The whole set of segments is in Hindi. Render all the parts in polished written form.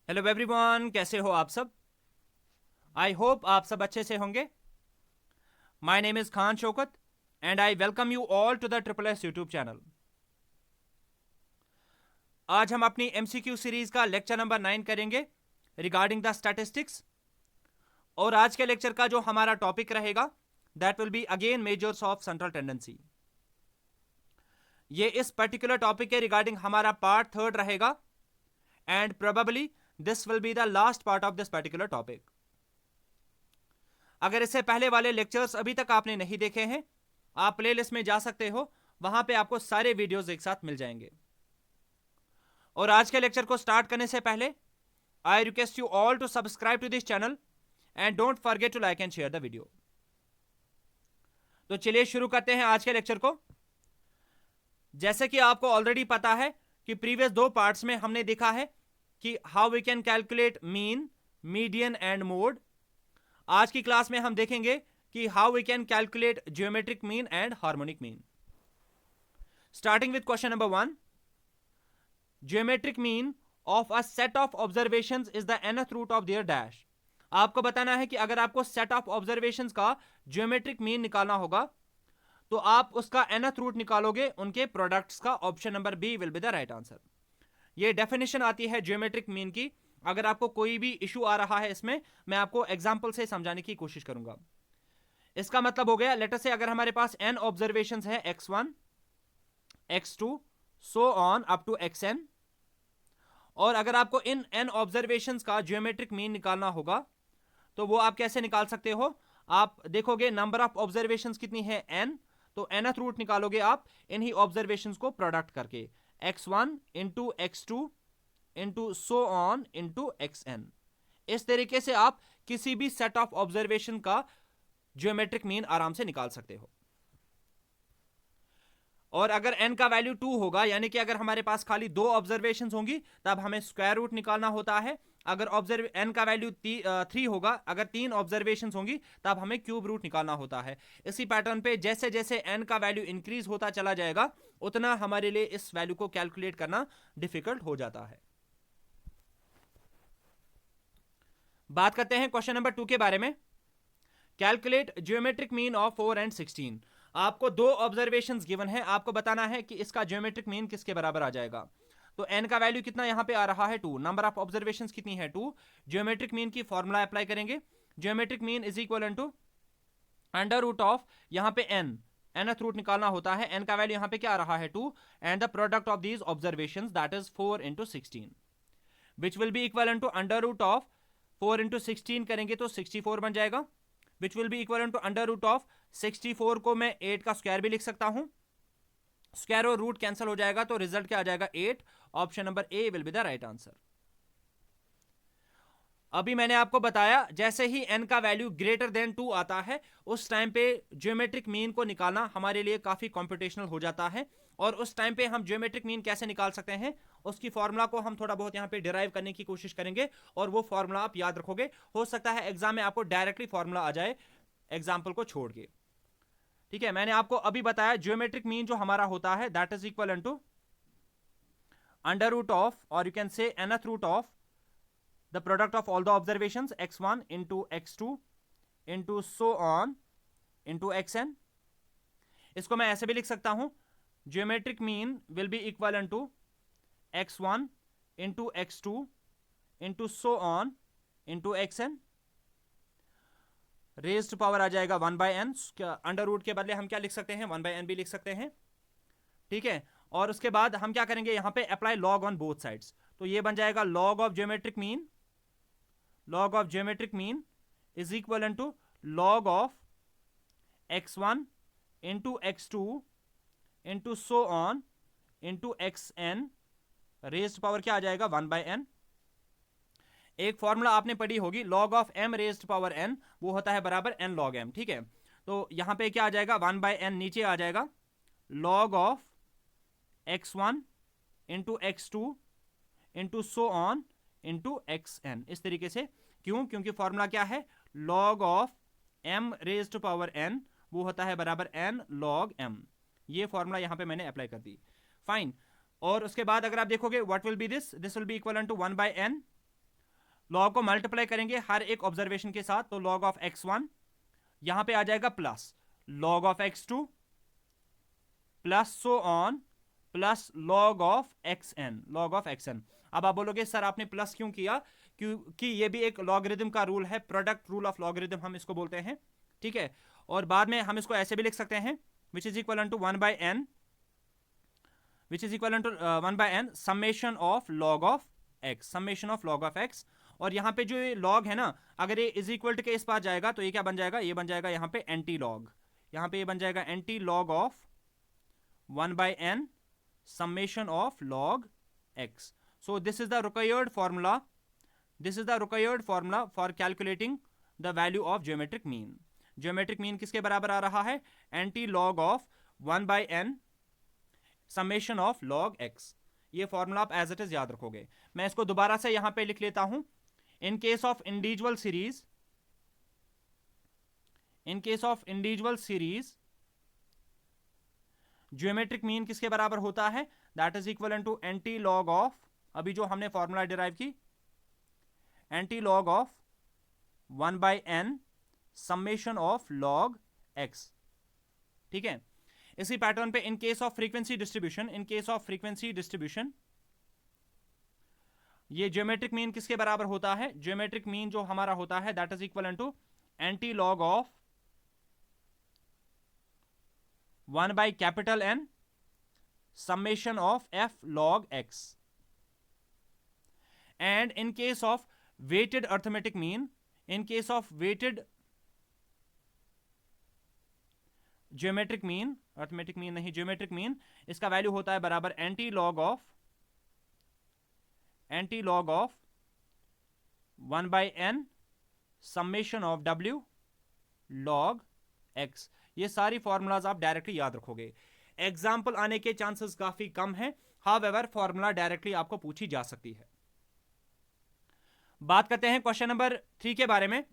हेलो एवरीवन, कैसे हो आप सब। आई होप आप सब अच्छे से होंगे। My name is Khan Shaukat and I welcome you all to the triple S YouTube channel. आज हम अपनी एमसीक्यू सीरीज का लेक्चर नंबर 9 करेंगे रिगार्डिंग द स्टैटिस्टिक्स। और आज के लेक्चर का जो हमारा टॉपिक रहेगा that will be again measures of central tendency. ये इस पर्टिकुलर टॉपिक के रिगार्डिंग हमारा पार्ट 3 रहेगा and probably this will be the last part of this particular topic. अगर इससे पहले वाले लेक्चर्स अभी तक आपने नहीं देखे हैं, आप प्लेलिस्ट में जा सकते हो, वहां पे आपको सारे वीडियोस एक साथ मिल जाएंगे। और आज के लेक्चर को स्टार्ट करने से पहले I request you all to subscribe to this channel and don't forget to like and share the video. तो चलिए शुरू करते हैं आज के लेक्चर को। जैसे कि आपको ऑलरेडी पता है कि प्रीवियस 2 पार्ट्स में हमने देखा है कि how we can calculate mean, median and mode. आज की क्लास में हम देखेंगे कि how we can calculate geometric mean and harmonic mean. Starting with question number 1, geometric mean of a set of observations is the nth root of their dash. आपको बताना है कि अगर आपको सेट ऑफ ऑब्जर्वेशंस का ज्योमेट्रिक मीन निकालना होगा तो आप उसका nth रूट निकालोगे उनके प्रोडक्ट्स का। Option number B will be the right answer. ये डेफिनेशन आती है ज्योमेट्रिक मीन की। अगर आपको कोई भी इशू आ रहा है इसमें, मैं आपको एग्जांपल से समझाने की कोशिश करूंगा। इसका मतलब हो गया, लेटर से अगर हमारे पास n ऑब्जर्वेशंस है x1 x2 so on up to xn, और अगर आपको इन n ऑब्जर्वेशंस का ज्योमेट्रिक मीन निकालना होगा तो वो आप कैसे निकाल सकते हो। आप देखोगे नंबर ऑफ ऑब्जर्वेशंस कितनी है n, तो nth रूट निकालोगे आप इन्हीं ऑब्जर्वेशंस को प्रोडक्ट करके, x1 into x2 into so on into xn। इस तरीके से आप किसी भी सेट ऑफ ऑब्जर्वेशन का ज्योमेट्रिक मीन आराम से निकाल सकते हो। और अगर n का वैल्यू 2 होगा, यानी कि अगर हमारे पास खाली 2 ऑब्जर्वेशन होंगी, तब हमें स्क्वायर रूट निकालना होता है। अगर n का वैल्यू 3 होगा, अगर 3 ऑब्जर्वेशन होंगी, तब हमें क्यूब रूट निकालना होता है। इसी पैटर्न पे जैसे जैसे n का वैल्यू इंक्रीज होता चला जाएगा, उतना हमारे लिए इस वैल्यू को कैलकुलेट करना डिफिकल्ट हो जाता है। बात करते हैं क्वेश्चन नंबर 2 के बारे में। Calculate geometric mean of 4 and 16। आपको 2 ऑब्जर्वेशंस गिवन है, आपको बताना है कि इसका ज्योमेट्रिक मीन किसके बराबर आ जाएगा। तो n का वैल्यू कितना यहां पे आ रहा है 2, नंबर ऑफ ऑब्जर्वेशंस कितनी है 2। ज्योमेट्रिक मीन की फॉर्मूला अप्लाई करेंगे। Geometric mean is equal to under root of, यहां पे nth रूट निकालना होता है। n का वैल्यू यहां पे क्या आ रहा है 2 and the product of these observations that is 4 into 16 which will be equal to under root of 4 into 16 करेंगे तो 64 बन जाएगा, which will be equal to under root of 64 को मैं 8 का स्क्वायर भी लिख सकता हूं। स्क्वायर और रूट कैंसिल हो जाएगा तो रिजल्ट क्या आ जाएगा 8। Option number A will be the right answer. अभी मैंने आपको बताया जैसे ही n का वैल्यू ग्रेटर देन 2 आता है, उस टाइम पे ज्योमेट्रिक मीन को निकालना हमारे लिए काफी कॉम्पिटिशनल हो जाता है। और उस टाइम पे हम ज्योमेट्रिक मीन कैसे निकाल सकते हैं, उसकी फॉर्मूला को हम थोड़ा बहुत यहाँ पे डिराइव करने की कोशिश करेंगे, और वो फॉर्मूला आप याद रखोगे। हो सकता है एग्जाम में आपको डायरेक्टली फॉर्मूला आ जाए एग्जाम्पल को छोड़ के। ठीक है, मैंने आपको अभी बताया ज्योमेट्रिक मीन जो हमारा होता है that is equal to under root of, और you can say nth root of the product of all the observations x1 into x2 into so on into xn। इसको मैं ऐसे भी लिख सकता हूं, geometric mean will be equal to x1 into x2 into so on into xn। Raised power आ जाएगा 1 बाय एन, अंडर रूट के बदले हम क्या लिख सकते हैं 1 बाय एन भी लिख सकते हैं। ठीक है, और उसके बाद हम क्या करेंगे यहां पे apply log on both sides, तो ये बन जाएगा log of geometric mean, log of geometric mean is equivalent to log of x1 into x2 into so on into xn raised power क्या आ जाएगा 1 बाय n। एक फॉर्मूला आपने पढ़ी होगी log of m raised power n, वो होता है बराबर n log m। ठीक है, तो यहां पे क्या आ जाएगा 1 बाय n नीचे आ जाएगा log of x1 into x2 into so on into xn, इस तरीके से। क्यों, क्योंकि फॉर्मूला क्या है log of m raise to power n, वो होता है बराबर n log m। ये फॉर्मूला यहां पे मैंने अप्लाई कर दी, फाइन। और उसके बाद अगर आप देखोगे what will be this, this will be equal to 1 by n log को मल्टीप्लाई करेंगे हर एक ऑब्जर्वेशन के साथ, तो लॉग ऑफ x1 यहां पे आ जाएगा plus log of x2 plus so on plus log of xn। अब आप बोलोगे सर आपने प्लस क्यों किया, क्योंकि ये भी एक लॉगरिदम का रूल है, प्रोडक्ट रूल ऑफ लॉगरिदम हम इसको बोलते हैं, ठीक है। और बाद में हम इसको ऐसे भी लिख सकते हैं, which is equal to 1/n, which is equal to 1/n summation of log of x, summation of log of x। और यहाँ पे जो ये लॉग है ना, अगर ये इज इक्वल टू के इस पास जाएगा तो ये क्या बन जाएगा, ये बन जाएगा यहाँ पे एंटी लॉग, यहाँ पे ये बन जाएगा anti log of 1/n summation of log x. So this is the required formula, this is the required formula for calculating the value of geometric mean. geometric mean किसके बराबर आ रहा है, anti log of 1/n summation of log x. ये फॉर्मूला आप एज इट इज याद रखोगे। मैं इसको दोबारा से यहां पे लिख लेता हूं। In case of individual series, in case of individual series geometric mean किसके बराबर होता है, that is equal to anti log of, अभी जो हमने फॉर्मूला डिराइव की, anti log of 1/n summation of log x, ठीक है। इसी पैटर्न पे in case of frequency distribution, in case of frequency distribution ये ज्योमेट्रिक मीन किसके बराबर होता है, ज्योमेट्रिक मीन जो हमारा होता है that is equal to anti log of 1/N summation of f log x. And in case of weighted arithmetic mean, in case of weighted geometric mean, arithmetic mean नहीं geometric mean, इसका वैल्यू होता है बराबर anti log of 1/n summation of w log x. ये सारी फॉर्मूलाज आप डायरेक्टली याद रखोगे। एग्जाम्पल आने के चांसेस काफी कम है, हाउएवर फॉर्मूला डायरेक्टली आपको पूछी जा सकती है। बात करते हैं क्वेश्चन नंबर 3 के बारे में।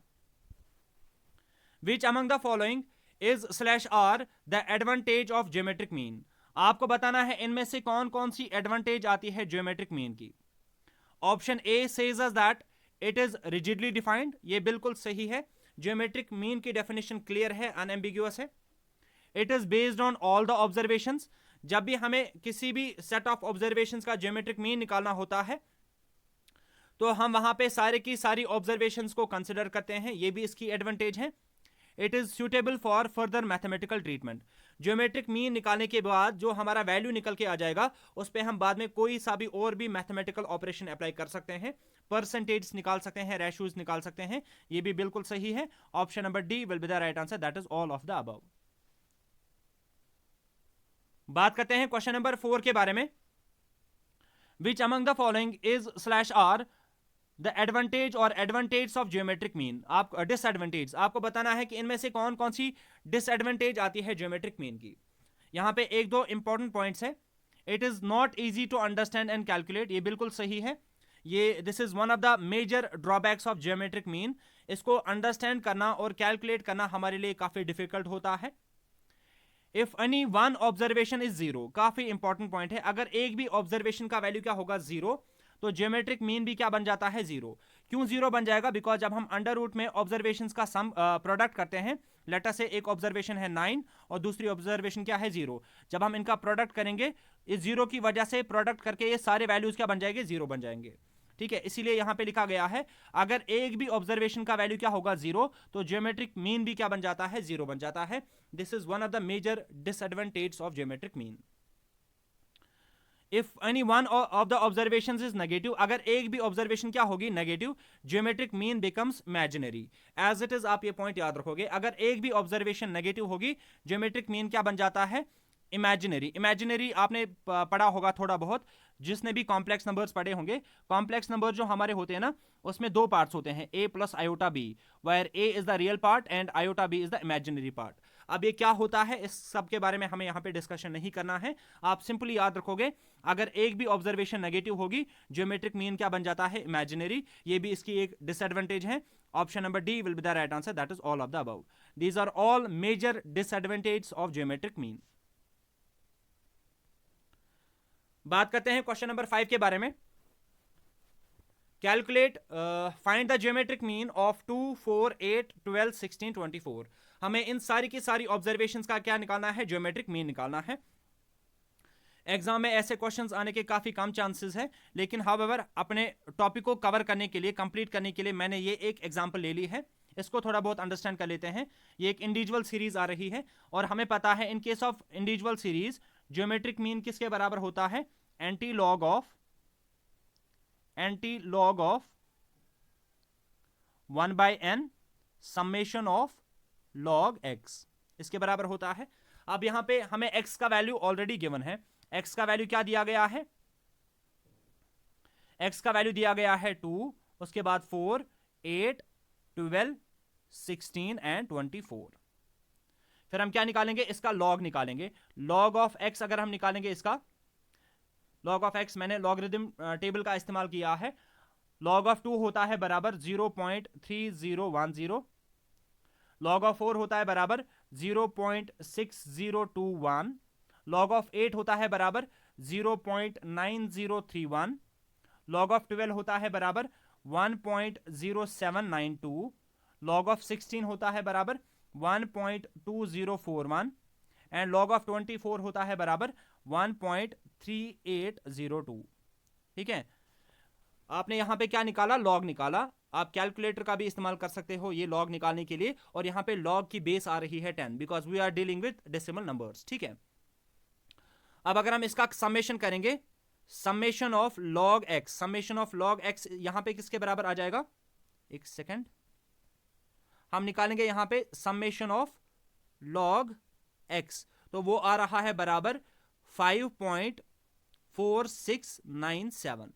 Which among the following is /r the advantage of geometric mean. आपको बताना है इनमें से कौन कौन सी एडवांटेज आती है ज्योमेट्रिक मीन की। Option A says us that it is rigidly defined, ये बिल्कुल सही है। ज्योमेट्रिक मीन की डेफिनेशन क्लियर है, अनएम्बिगुअस है। It is based on all the observations, जब भी हमें किसी भी सेट ऑफ ऑब्जर्वेशंस का ज्योमेट्रिक मीन निकालना होता है तो हम वहां पे सारे की सारी ऑब्जर्वेशंस को कंसिडर करते हैं, ये भी इसकी एडवांटेज है। It is suitable for further mathematical treatment. Geometric mean निकालने के बाद जो हमारा वैल्यू निकल के आ जाएगा उस पर हम बाद में कोई सा भी और भी मैथमेटिकल ऑपरेशन अप्लाई कर सकते हैं, परसेंटेज निकाल सकते हैं, रेशियोज निकाल सकते हैं, ये भी बिल्कुल सही है। Option number D will be the right answer, that is all of the above. बात करते हैं क्वेश्चन नंबर 4 के बारे में। Which among the following is /r the advantage और एडवांटेज ऑफ ज्योमेट्रिक मीन। आप डिसएडवांटेज आपको बताना है कि इनमें से कौन कौन सी डिसएडवांटेज आती है ज्योमेट्रिक मीन की। यहां पे एक दो इंपॉर्टेंट पॉइंट्स है। It is not easy to understand and calculate, ये बिल्कुल सही है। ये this is one of the major drawbacks of geometric mean. इसको अंडरस्टैंड करना और कैलकुलेट करना हमारे लिए काफी डिफिकल्ट होता है। If any one observation is 0, काफी इंपॉर्टेंट पॉइंट है। अगर एक भी ऑब्जर्वेशन का वैल्यू क्या होगा 0, तो ज्योमेट्रिक मीन भी क्या बन जाता है 0। क्यों 0 बन जाएगा, बिकॉज जब हम अंडर रूट में ऑब्जर्वेशंस का सम प्रोडक्ट करते हैं, लेटर से एक ऑब्जर्वेशन है 9 और दूसरी ऑब्जर्वेशन क्या है 0, जब हम इनका प्रोडक्ट करेंगे इस 0 की वजह से प्रोडक्ट करके ये सारे वैल्यूज क्या बन जाएंगे 0 बन जाएंगे, ठीक है। इसीलिए यहां पे लिखा गया है अगर एक भी ऑब्जर्वेशन का वैल्यू क्या होगा 0, तो ज्योमेट्रिक मीन भी क्या बन जाता है 0 बन जाता है। This is one of the major disadvantage of geometric mean. If any one of the observations is negative, अगर एक भी ऑब्जर्वेशन क्या होगी negative, geometric mean becomes imaginary. As it is आप ये पॉइंट याद रखोगे, अगर एक भी ऑब्जर्वेशन नेगेटिव होगी ज्योमेट्रिक मीन क्या बन जाता है इमेजिनरी। इमेजिनरी आपने पढ़ा होगा थोड़ा बहुत, जिसने भी कॉम्प्लेक्स नंबर्स पढ़े होंगे। कॉम्प्लेक्स नंबर जो हमारे होते हैं ना, उसमें दो पार्ट्स होते हैं, a plus iota B, where a is the real part and iota B is the imaginary part. अब ये क्या होता है इस सब के बारे में हमें यहाँ पे डिस्कशन नहीं करना है। आप सिंपली याद रखोगे अगर एक भी ऑब्जर्वेशन नेगेटिव होगी ज्योमेट्रिक मीन क्या बन जाता है इमेजिनरी। ये भी इसकी एक डिसएडवांटेज है। Option number D will be the right answer, that is all of the above. These are all major disadvantage of geometric mean. बात करते हैं क्वेश्चन नंबर 5 के बारे में। Calculate find the geometric mean of 2, 4, 8, 12, 16, 24। हमें इन सारी की सारी ऑब्जर्वेशंस का क्या निकालना है, ज्योमेट्रिक मीन निकालना है। एग्जाम में ऐसे क्वेश्चंस आने के काफी कम चांसेस है, लेकिन हाउएवर अपने टॉपिक को कवर करने के लिए, कंप्लीट करने के लिए मैंने ये एक एग्जांपल ले ली है। इसको थोड़ा बहुत अंडरस्टैंड कर लेते हैं। ये एक इंडिविजुअल सीरीज आ रही है और हमें पता है इन case of individual series geometric mean किसके बराबर होता है, anti log of 1/n summation of log x, इसके बराबर होता है। अब यहां पे हमें x का वैल्यू ऑलरेडी गिवन है। x का वैल्यू क्या दिया गया है, x का वैल्यू दिया गया है 2, उसके बाद 4, 8, 12, 16 एंड 24। फिर हम क्या निकालेंगे, इसका log निकालेंगे। log ऑफ x अगर हम निकालेंगे, इसका log ऑफ x मैंने लॉगरिथम टेबल का इस्तेमाल किया है। log ऑफ 2 होता है बराबर 0.3010, log ऑफ 4 होता है बराबर 0.6021, log ऑफ 8 होता है बराबर 0.9031, log ऑफ 12 होता है बराबर 1.0792, log ऑफ 16 होता है बराबर 1.2041 एंड log ऑफ 24 होता है बराबर 1.3802। ठीक है, आपने यहां पे क्या निकाला, लॉग निकाला। आप कैलकुलेटर का भी इस्तेमाल कर सकते हो ये लॉग निकालने के लिए, और यहां पे लॉग की बेस आ रही है 10 because we are dealing with decimal numbers. ठीक है, अब अगर हम इसका समेशन करेंगे, summation of log x, summation of log x यहां पे किसके बराबर आ जाएगा, एक सेकेंड, हम निकालेंगे यहां पे समेशन ऑफ लॉग एक्स, तो वो आ रहा है बराबर 5.4697।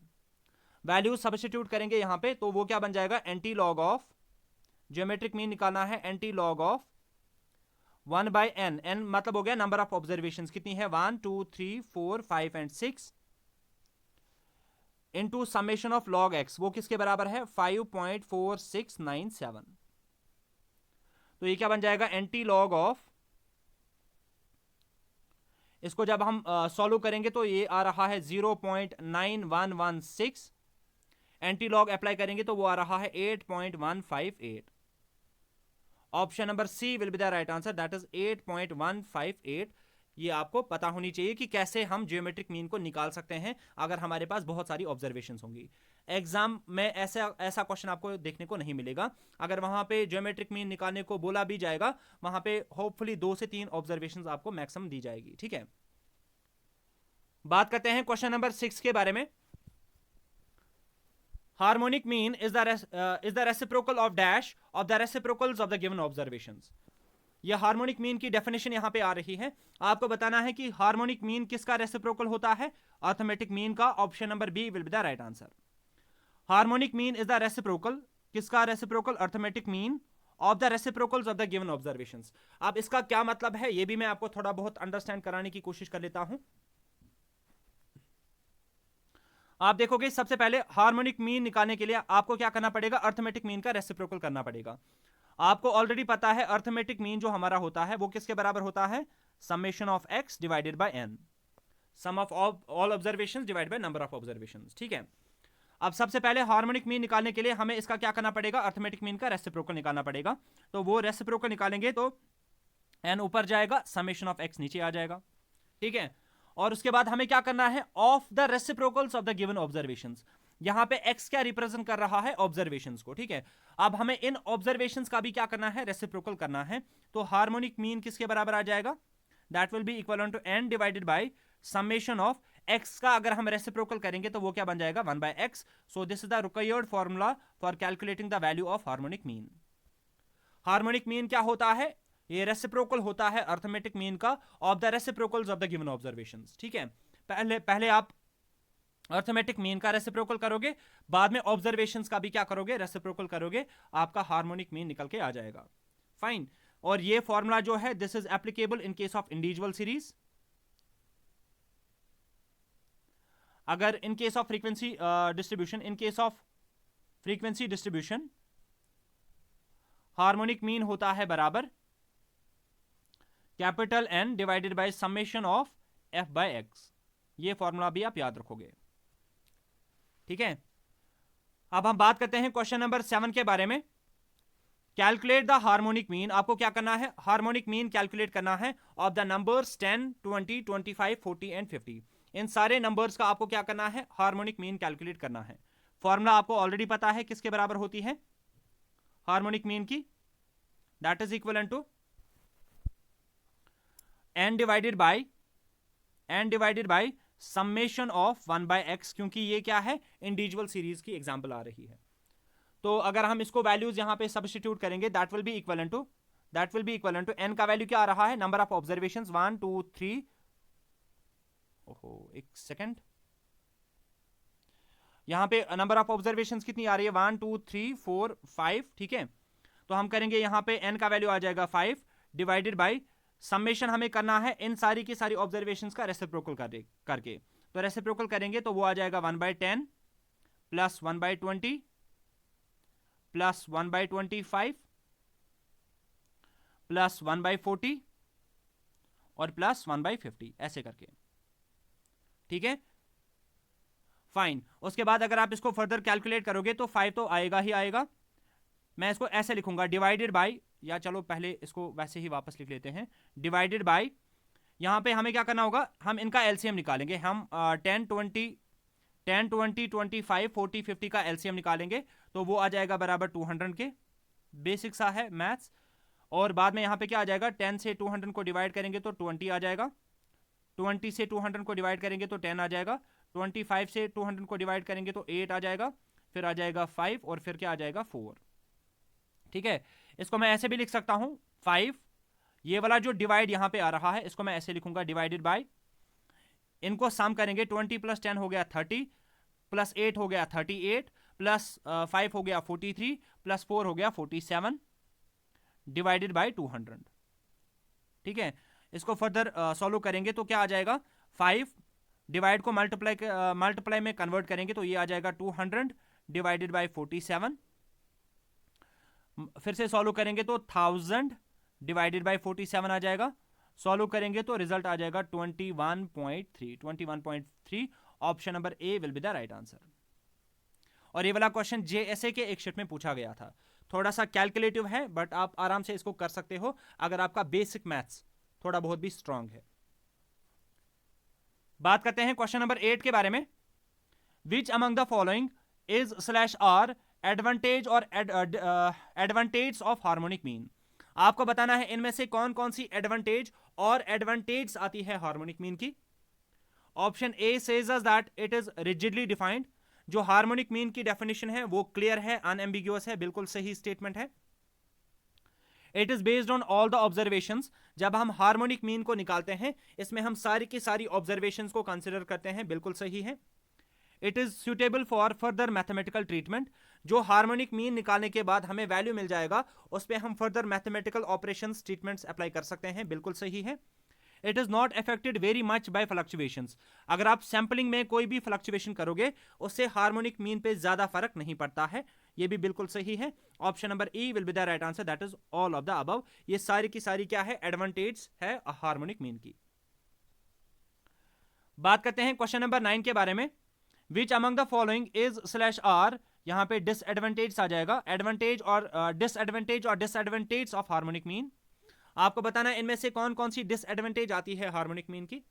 वैल्यू सब्स्टिट्यूट करेंगे यहां पे, तो वो क्या बन जाएगा, anti log of, geometric mean निकालना है, anti log of 1/n, n मतलब हो गया नंबर ऑफ ऑब्जर्वेशंस, कितनी है 1, 2, 3, 4, 5 and 6, into summation of log x, वो किसके बराबर है 5.4697। तो ये क्या बन जाएगा, एंटी लॉग ऑफ, इसको जब हम सॉल्व करेंगे तो ये आ रहा है 0.9116, एंटी लॉग अप्लाई करेंगे तो वो आ रहा है 8.158। Option number C will be the right answer, that is 8.158। ये आपको पता होनी चाहिए कि कैसे हम ज्योमेट्रिक मीन को निकाल सकते हैं अगर हमारे पास बहुत सारी ऑब्जर्वेशंस होंगी। एग्जाम में ऐसा क्वेश्चन आपको देखने को नहीं मिलेगा। अगर वहां पे ज्योमेट्रिक मीन निकालने को बोला भी जाएगा, वहां पे होपफुली 2 से 3 ऑब्जर्वेशंस आपको मैक्सिमम दी जाएगी। ठीक है, बात करते हैं क्वेश्चन नंबर 6 के बारे में। Harmonic mean is the reciprocal of dash of the reciprocals of the given observations. ये हार्मोनिक मीन की डेफिनेशन यहां पे आ रही है। आपको बताना है कि हार्मोनिक मीन किसका रेसिप्रोकल होता है, अर्थमेटिक मीन का। Option number B will be the right answer. Harmonic mean is the reciprocal, किसका reciprocal, arithmetic mean of the reciprocals of the given observations. अब इसका क्या मतलब है ये भी मैं आपको थोड़ा बहुत अंडरस्टैंड कराने की कोशिश कर लेता हूं। आप देखोगे सबसे पहले हार्मोनिक मीन निकालने के लिए आपको क्या करना पड़ेगा, अर्थमेटिक मीन का रेसिप्रोकल करना पड़ेगा। आपको ऑलरेडी पता है अर्थमेटिक मीन जो हमारा होता है वो किसके बराबर होता है, summation of x divided by n, sum of all observations divided by number of observations. ठीक है, अब सबसे पहले हार्मोनिक मीन निकालने के लिए हमें इसका क्या करना पड़ेगा, अर्थमेटिक मीन का रेसिप्रोकल निकालना पड़ेगा। तो वो रेसिप्रोकल निकालेंगे तो n ऊपर जाएगा, समेशन ऑफ x नीचे आ जाएगा। ठीक है, और उसके बाद हमें क्या करना है, of the reciprocals of the given observations. यहां पे x क्या रिप्रेजेंट कर रहा है, ऑब्जर्वेशंस को। ठीक है, अब हमें इन ऑब्जर्वेशंस का भी क्या करना है, रेसिप्रोकल करना है। तो हार्मोनिक मीन किसके बराबर आ जाएगा, that will be equal to n divided by summation of x का अगर हम रेसिप्रोकल करेंगे तो वो क्या बन जाएगा, 1/x। So this is the required formula for calculating the value of harmonic mean. Harmonic mean क्या होता है, ये रेसिप्रोकल होता है अर्थमेटिक मीन का of the reciprocals of the given observations. ठीक है, पहले आप अर्थमेटिक मीन का रेसिप्रोकल करोगे, बाद में ऑब्जर्वेशंस का भी क्या करोगे, रेसिप्रोकल करोगे, आपका हार्मोनिक मीन निकल के आ जाएगा। फाइन, और ये फॉर्मूला जो है this is applicable in case of individual series. अगर in case of frequency distribution, in case of frequency distribution harmonic mean होता है बराबर capital N divided by summation of f by x। ये फॉर्मूला भी आप याद रखोगे। ठीक है, अब हम बात करते हैं क्वेश्चन नंबर 7 के बारे में। Calculate the harmonic mean. आपको क्या करना है, हार्मोनिक मीन कैलकुलेट करना है ऑफ द नंबर्स 10, 20, 25, 40 एंड 50। इन सारे नंबर्स का आपको क्या करना है, हार्मोनिक मीन कैलकुलेट करना है। फॉर्मूला आपको ऑलरेडी पता है किसके बराबर होती है हार्मोनिक मीन की, that is equal to n divided by summation of 1/x, क्योंकि ये क्या है, इंडिविजुअल सीरीज की एग्जांपल आ रही है। तो अगर हम इसको वैल्यूज यहां पे सब्स्टिट्यूट करेंगे, that will be equal to n का वैल्यू क्या आ रहा है, नंबर ऑफ ऑब्जर्वेशंस 1 2 3, ओहो एक सेकंड, यहां पे नंबर ऑफ ऑब्जर्वेशंस कितनी आ रही है, 1 2 3 4 5, ठीक है। तो हम करेंगे यहां पे n का वैल्यू आ जाएगा 5 डिवाइडेड बाय समेशन हमें करना है इन सारी की सारी ऑब्जर्वेशंस का रेसिप्रोकल करके। तो रेसिप्रोकल करेंगे तो वो आ जाएगा 1/10 प्लस 1/20 प्लस 1/25 प्लस 1/40 और प्लस 1/50, ऐसे करके, ठीक है फाइन। उसके बाद अगर आप इसको फर्दर कैलकुलेट करोगे तो 5 तो आएगा ही आएगा। मैं इसको ऐसे लिखूंगा डिवाइडेड बाय, या चलो पहले इसको वैसे ही वापस लिख लेते हैं, डिवाइडेड बाय, यहां पे हमें क्या करना होगा, हम इनका एलसीएम निकालेंगे। हम 10 20 25 40 50 का एलसीएम निकालेंगे तो वो आ जाएगा बराबर 200 के। बेसिक सा है मैथ्स। और बाद में यहां पे क्या आ जाएगा, 10 से 200 को डिवाइड करेंगे तो 20 आ जाएगा, 20 से 200 को डिवाइड करेंगे तो 10 आ जाएगा, 25 से 200 को डिवाइड करेंगे तो 8 आ जाएगा, फिर आ जाएगा 5 और फिर क्या आ जाएगा 4, ठीक है। इसको मैं ऐसे भी लिख सकता हूं 5, ये वाला जो डिवाइड यहां पे आ रहा है इसको मैं ऐसे लिखूंगा डिवाइडेड बाय, इनको सम करेंगे 20 प्लस 10 हो गया 30 प्लस 8 हो गया 38 प्लस 5 हो गया 43 प्लस 4 हो गया 47 डिवाइडेड बाय 200, ठीक है। इसको फर्दर सॉल्व करेंगे तो क्या आ जाएगा, 5 डिवाइड को मल्टीप्लाई में कन्वर्ट करेंगे तो ये आ जाएगा 200 डिवाइडेड बाय 47, फिर से सॉल्व करेंगे तो 1000 डिवाइडेड बाय 47 आ जाएगा, सॉल्व करेंगे तो रिजल्ट आ जाएगा 21.3। Option number A will be the right answer. और ये वाला क्वेश्चन जेएसए के एक शिफ्ट में पूछा गया था, थोड़ा सा कैलकुलेटिव है बट आप आराम से इसको कर सकते हो अगर आपका बेसिक मैथ्स थोड़ा बहुत भी स्ट्रांग है। बात करते हैं क्वेश्चन नंबर 8 के बारे में। Which among the following is slash are advantage और एडवांटेज ऑफ हार्मोनिक मीन। आपको बताना है इनमें से कौन कौन सी एडवांटेज और एडवांटेज आती है हार्मोनिक मीन की। Option A says us that it is rigidly defined, जो हार्मोनिक मीन की डेफिनेशन है वो क्लियर है, अनएम्बिगुअस है, बिल्कुल सही स्टेटमेंट है। It is based on all the observations, जब हम हार्मोनिक मीन को निकालते हैं इसमें हम सारी की सारी ऑब्जर्वेशंस को कंसिडर करते हैं, बिल्कुल सही है। It is suitable for further mathematical treatment, जो हार्मोनिक मीन निकालने के बाद हमें वैल्यू मिल जाएगा उस पर हम further mathematical operations treatments apply कर सकते हैं, बिल्कुल सही है। It is not affected very much by fluctuations, अगर आप सैंपलिंग में कोई भी फ्लक्चुएशन करोगे उससे हार्मोनिक मीन पे ज्यादा फर्क नहीं पड़ता है, ये भी बिल्कुल सही है। Option number E will be the right answer, that is all of the above. ये सारी की सारी क्या है, एडवांटेज है हार्मोनिक मीन की। बात करते हैं क्वेश्चन नंबर 9 के बारे में। Which among the following is slash are, यहां पे डिसएडवांटेज आ जाएगा, एडवांटेज और डिसएडवांटेज ऑफ हार्मोनिक मीन। आपको बताना है इनमें से कौन कौन सी डिसएडवांटेज आती है हार्मोनिक मीन की।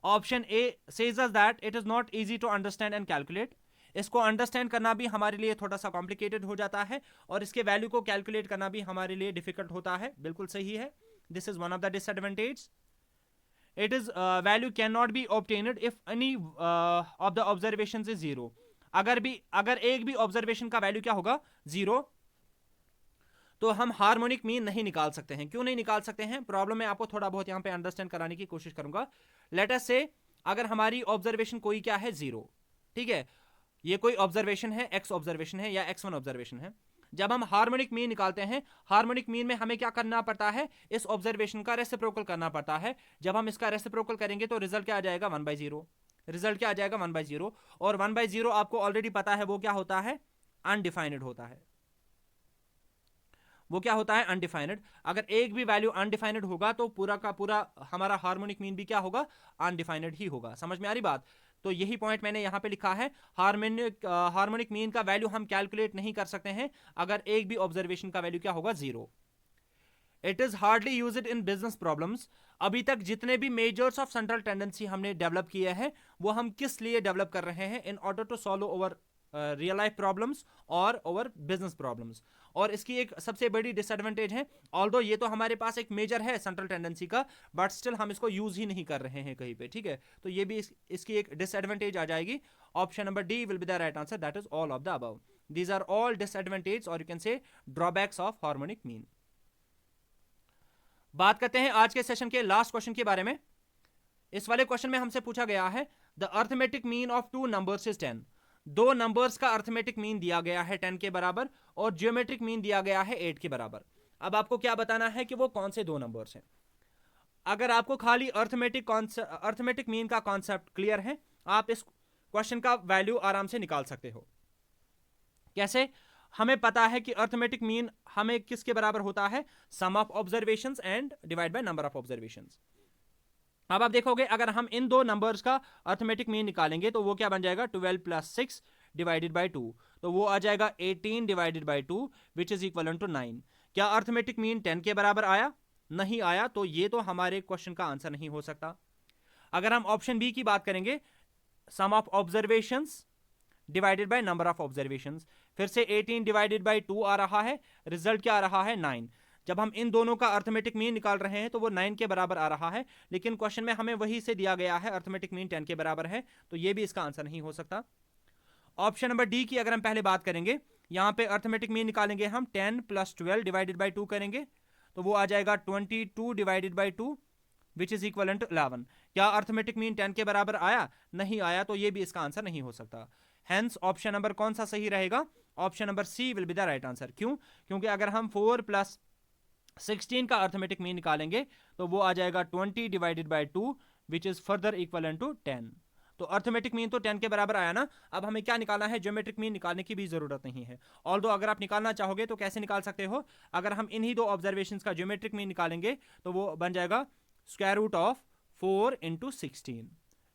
Option A says us that it is not easy to understand and calculate, इसको अंडरस्टैंड करना भी हमारे लिए थोड़ा सा कॉम्प्लिकेटेड हो जाता है और इसके वैल्यू को कैलकुलेट करना भी हमारे लिए डिफिकल्ट होता है, बिल्कुल सही है। This is one of the disadvantage. It is value can not be obtained if any of the observations is zero, अगर एक भी ऑब्जर्वेशन का वैल्यू क्या होगा, जीरो, तो हम हार्मोनिक मीन नहीं निकाल सकते हैं। क्यों नहीं निकाल सकते हैं, प्रॉब्लम मैं आपको थोड़ा बहुत यहां पे अंडरस्टैंड कराने की कोशिश करूंगा। लेट अस से अगर हमारी ऑब्जर्वेशन कोई क्या है, जीरो, ठीक है, ये कोई ऑब्जर्वेशन है, एक्स ऑब्जर्वेशन है या x1 ऑब्जर्वेशन है। जब हम हार्मोनिक मीन निकालते हैं, हार्मोनिक मीन में हमें क्या करना पड़ता है, इस ऑब्जर्वेशन का रेसिप्रोकल करना पड़ता है। जब हम इसका रेसिप्रोकल करेंगे तो रिजल्ट क्या आ जाएगा, 1/0। रिजल्ट क्या आ जाएगा, 1/0। और 1/0 आपको ऑलरेडी पता है वो क्या होता है, अनडिफाइंड होता है। वो क्या होता है, अनडिफाइंड। अगर एक भी वैल्यू अनडिफाइंड होगा तो पूरा का पूरा हमारा हार्मोनिक मीन भी क्या होगा, अनडिफाइंड ही होगा। समझ में आ रही बात। तो यही पॉइंट मैंने यहां पे लिखा है, हार्मोनिक मीन का वैल्यू हम कैलकुलेट नहीं कर सकते हैं अगर एक भी ऑब्जर्वेशन का वैल्यू क्या होगा, 0। It is hardly used in business problems. अभी तक जितने भी मेजर्स ऑफ सेंट्रल टेंडेंसी हमने डेवलप किए हैं वो हम किस लिए डेवलप कर रहे हैं, in order to solve over real life problems और ओवर बिजनेस प्रॉब्लम्स। और इसकी एक सबसे बड़ी डिसएडवांटेज है, ऑल्दो ये तो हमारे पास एक मेजर है सेंट्रल टेंडेंसी का, बट स्टिल हम इसको यूज ही नहीं कर रहे हैं कहीं पे, ठीक है। तो ये भी इसकी एक डिसएडवांटेज आ जाएगी। Option number D will be the right answer, that is all of the above. These are all disadvantage और you can say drawbacks of harmonic mean. बात करते हैं आज के सेशन के लास्ट क्वेश्चन के बारे में। इस वाले क्वेश्चन में हमसे पूछा गया है, the arithmetic mean of two numbers is 10। दो नंबर्स का अर्थमेटिक मीन दिया गया है 10 के बराबर और ज्योमेट्रिक मीन दिया गया है 8 के बराबर। अब आपको क्या बताना है कि वो कौन से दो नंबर्स हैं। अगर आपको खाली अर्थमेटिक मीन का कॉन्सेप्ट क्लियर है, आप इस क्वेश्चन का वैल्यू आराम से निकाल सकते हो। कैसे? हमें पता है कि अर्थमेटिक मीन हमें किसके बराबर होता है, sum of observations and divide by number of observations. अब आप देखोगे अगर हम इन दो नंबर्स का अर्थमेटिक मीन निकालेंगे तो वो क्या बन जाएगा, 12 + 6 डिवाइडेड बाय 2, तो वो आ जाएगा 18 divided by 2 which is equal to 9। क्या अर्थमेटिक मीन 10 के बराबर आया? नहीं आया, तो ये तो हमारे क्वेश्चन का आंसर नहीं हो सकता। अगर हम ऑप्शन बी की बात करेंगे, sum of observations divided by number of observations, फिर से 18 डिवाइडेड बाय 2 आ रहा है, रिजल्ट क्या आ रहा है, 9। जब हम इन दोनों का अर्थमेटिक मीन निकाल रहे हैं तो वो 9 के बराबर आ रहा है, लेकिन क्वेश्चन में हमें वही से दिया गया है, अर्थमेटिक मीन 10 के बराबर है, तो ये भी इसका आंसर नहीं हो सकता। ऑप्शन नंबर डी की अगर हम पहले बात करेंगे, यहां पे अर्थमेटिक मीन निकालेंगे हम 10 + 12 डिवाइडेड बाय 2 करेंगे, तो वो आ जाएगा 22 divided by 2 which is equal to 11। क्या अर्थमेटिक मीन 10 के बराबर आया? नहीं आया, तो ये भी इसका आंसर नहीं हो सकता। हेंस ऑप्शन नंबर कौन सा सही रहेगा, option number C will be the right answer. क्यों? क्योंकि अगर हम 4 + 16 का अर्थमेटिक मीन निकालेंगे तो वो आ जाएगा 20 divided by 2 which is further equal to 10। तो अर्थमेटिक मीन तो 10 के बराबर आया ना, अब हमें क्या निकालना है, ज्योमेट्रिक मीन निकालने की भी जरूरत नहीं है। ऑल्दो अगर आप निकालना चाहोगे तो कैसे निकाल सकते हो, अगर हम इन्हीं दो ऑब्जर्वेशंस का ज्योमेट्रिक मीन निकालेंगे तो वो बन जाएगा स्क्वायर रूट ऑफ 4 × 16,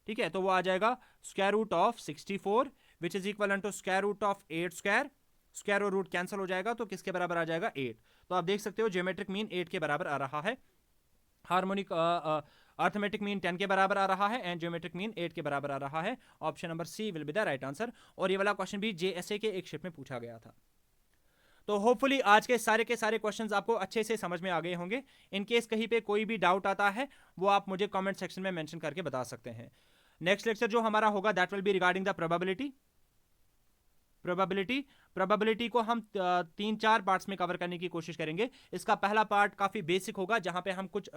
ठीक है। तो वो आ जाएगा square root of 64 which is equal to square root of 8 square, square और रूट कैंसिल हो जाएगा तो किसके बराबर आ जाएगा, 8। तो आप देख सकते हो ज्योमेट्रिक मीन 8 के बराबर आ रहा है, हार्मोनिक अर्थमेटिक मीन 10 के बराबर आ रहा है एंड ज्योमेट्रिक मीन 8 के बराबर आ रहा है। Option number C will be the right answer. और ये वाला क्वेश्चन भी जेएसए के एक शिफ्ट में पूछा गया था। तो होपफुली आज के सारे क्वेश्चंस आपको अच्छे से समझ में आ गए होंगे। इन केस कहीं पे कोई भी डाउट आता है वो आप मुझे कमेंट सेक्शन में मेंशन करके बता सकते हैं। नेक्स्ट लेक्चर जो हमारा होगा that will B regarding the probability को हम 3-4 पार्ट्स में कवर करने की कोशिश करेंगे। इसका पहला पार्ट काफी बेसिक होगा जहां पे हम कुछ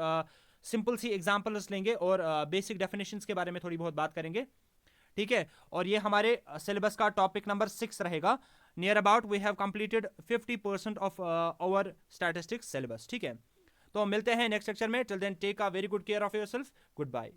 सिंपल सी एग्जांपल्स लेंगे और बेसिक डेफिनेशंस के बारे में थोड़ी बहुत बात करेंगे, ठीक है। और ये हमारे सिलेबस का टॉपिक नंबर 6 रहेगा। Near about we have completed 50% of our statistics syllabus, ठीक है। तो मिलते हैं नेक्स्ट लेक्चर में। Till then take a very good care of yourself. Good bye.